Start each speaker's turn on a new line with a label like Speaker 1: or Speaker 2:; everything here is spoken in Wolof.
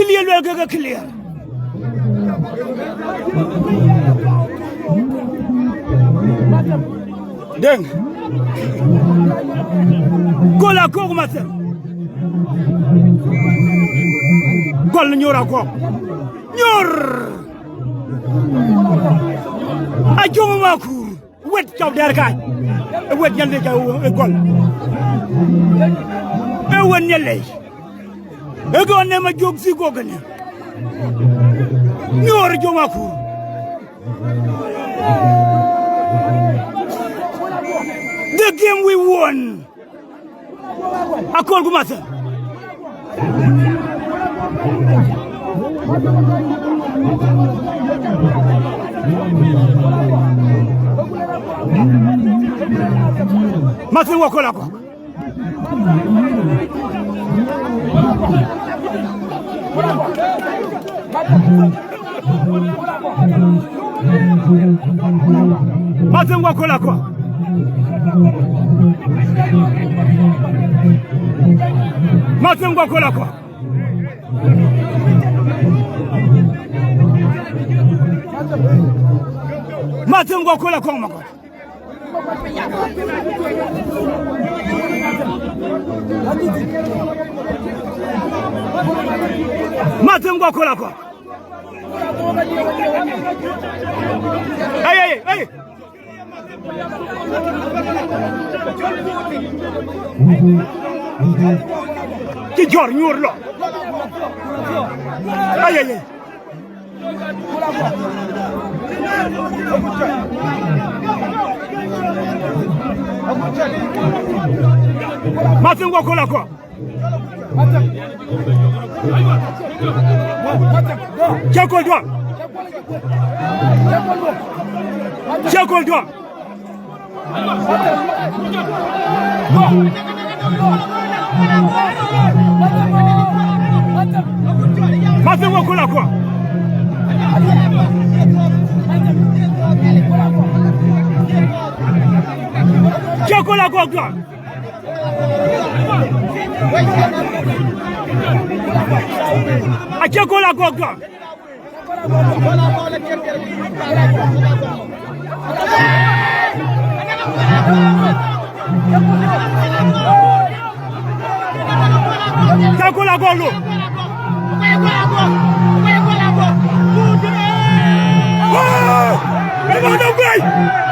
Speaker 1: clear lo ga clear deng gola ko ma ser gol ñora ko ñor a jomo maku wet taw der ka wet ñande ka gol e won ñele e go ne ma jog si go gane ñor jomo maku the game we won akol gu mata Matin wakola ko Matin wakola ko Matin wakola ko Matin wakola ko mako Matin wakola ko ay ci jor ñur lo ay Matin wakola ko Jakol doa Jakol doa Matin wakola ko Jakol ko doa Jakol ko doa Jakol ko lo Oh!